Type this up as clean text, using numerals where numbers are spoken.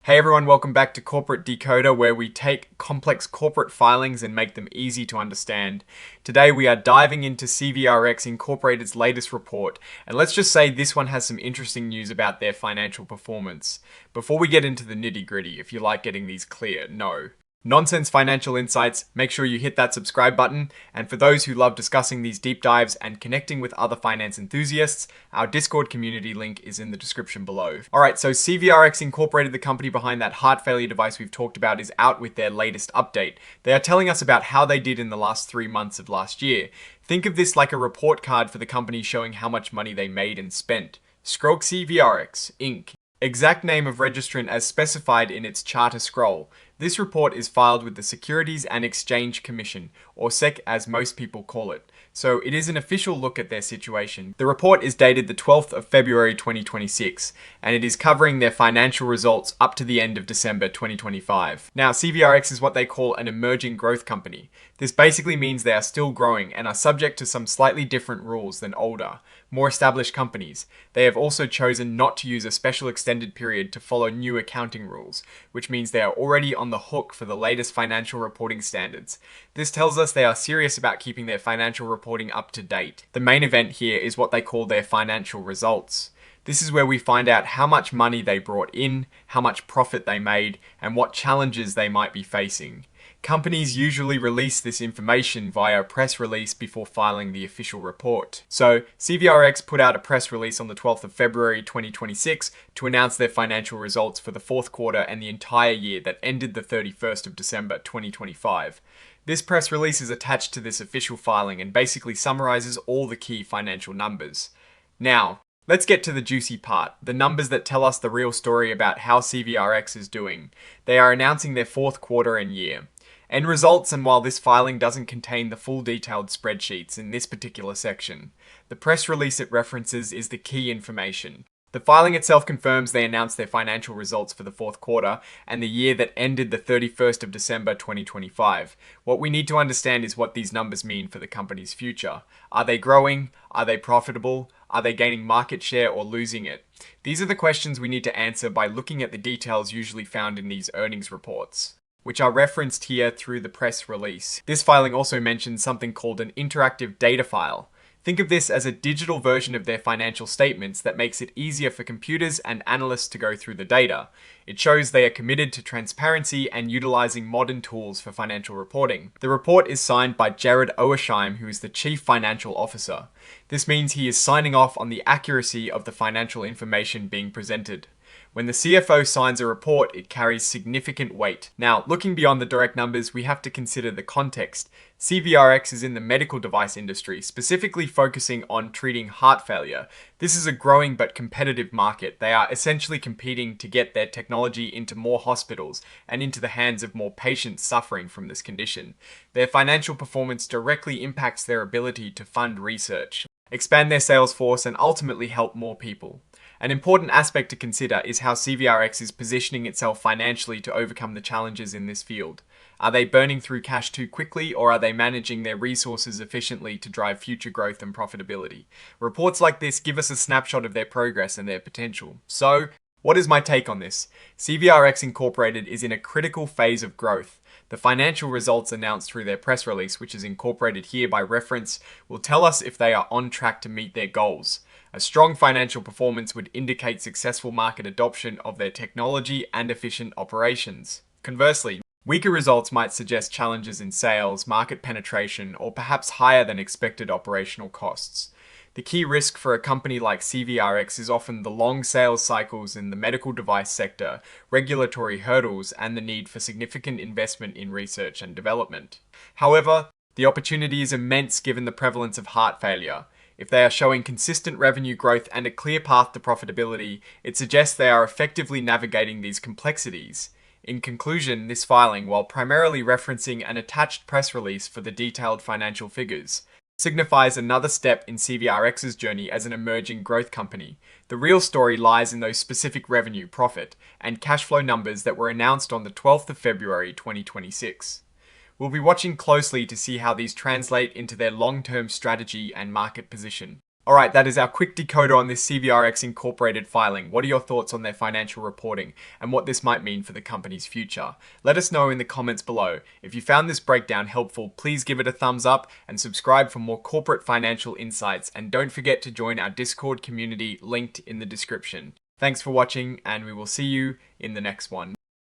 Hey everyone, welcome back to Corporate Decoder, where we take complex corporate filings and make them easy to understand. Today we are diving into CVRx Incorporated's latest report, and let's just say this one has some interesting news about their financial performance. Before we get into the nitty-gritty, if you like getting these clear, no. Nonsense financial insights, make sure you hit that subscribe button. And for those who love discussing these deep dives and connecting with other finance enthusiasts, our Discord community link is in the description below. Alright, so CVRx Incorporated, the company behind that heart failure device we've talked about, is out with their latest update. They are telling us about how they did in the last 3 months of last year. Think of this like a report card for the company showing how much money they made and spent. Scroll CVRx Inc. Exact name of registrant as specified in its charter scroll. This report is filed with the Securities and Exchange Commission, or SEC as most people call it. So it is an official look at their situation. The report is dated the 12th of February 2026, and it is covering their financial results up to the end of December 2025. Now, CVRx is what they call an emerging growth company. This basically means they are still growing and are subject to some slightly different rules than older, more established companies. They have also chosen not to use a special extended period to follow new accounting rules, which means they are already on the hook for the latest financial reporting standards. This tells us they are serious about keeping their financial reporting up to date. The main event here is what they call their financial results. This is where we find out how much money they brought in, how much profit they made, and what challenges they might be facing. Companies usually release this information via a press release before filing the official report. So, CVRx put out a press release on the 12th of February 2026 to announce their financial results for the fourth quarter and the entire year that ended the 31st of December 2025. This press release is attached to this official filing and basically summarizes all the key financial numbers. Now, let's get to the juicy part, the numbers that tell us the real story about how CVRx is doing. They are announcing their fourth quarter and year. End results, and while this filing doesn't contain the full detailed spreadsheets in this particular section, the press release it references is the key information. The filing itself confirms they announced their financial results for the fourth quarter and the year that ended the 31st of December 2025. What we need to understand is what these numbers mean for the company's future. Are they growing? Are they profitable? Are they gaining market share or losing it? These are the questions we need to answer by looking at the details usually found in these earnings reports, which are referenced here through the press release. This filing also mentions something called an interactive data file. Think of this as a digital version of their financial statements that makes it easier for computers and analysts to go through the data. It shows they are committed to transparency and utilizing modern tools for financial reporting. The report is signed by Jared Oersheim, who is the Chief Financial Officer. This means he is signing off on the accuracy of the financial information being presented. When the CFO signs a report, it carries significant weight. Now, looking beyond the direct numbers, we have to consider the context. CVRx is in the medical device industry, specifically focusing on treating heart failure. This is a growing but competitive market. They are essentially competing to get their technology into more hospitals and into the hands of more patients suffering from this condition. Their financial performance directly impacts their ability to fund research, expand their sales force, and ultimately help more people. An important aspect to consider is how CVRx is positioning itself financially to overcome the challenges in this field. Are they burning through cash too quickly, or are they managing their resources efficiently to drive future growth and profitability? Reports like this give us a snapshot of their progress and their potential. So, what is my take on this? CVRx Incorporated is in a critical phase of growth. The financial results announced through their press release, which is incorporated here by reference, will tell us if they are on track to meet their goals. A strong financial performance would indicate successful market adoption of their technology and efficient operations. Conversely, weaker results might suggest challenges in sales, market penetration, or perhaps higher than expected operational costs. The key risk for a company like CVRx is often the long sales cycles in the medical device sector, regulatory hurdles, and the need for significant investment in research and development. However, the opportunity is immense given the prevalence of heart failure. If they are showing consistent revenue growth and a clear path to profitability, it suggests they are effectively navigating these complexities. In conclusion, this filing, while primarily referencing an attached press release for the detailed financial figures, signifies another step in CVRx's journey as an emerging growth company. The real story lies in those specific revenue, profit, and cash flow numbers that were announced on the 12th of February 2026. We'll be watching closely to see how these translate into their long-term strategy and market position. Alright, that is our quick decoder on this CVRx Incorporated filing. What are your thoughts on their financial reporting and what this might mean for the company's future? Let us know in the comments below. If you found this breakdown helpful, please give it a thumbs up and subscribe for more corporate financial insights. And don't forget to join our Discord community linked in the description. Thanks for watching, and we will see you in the next one.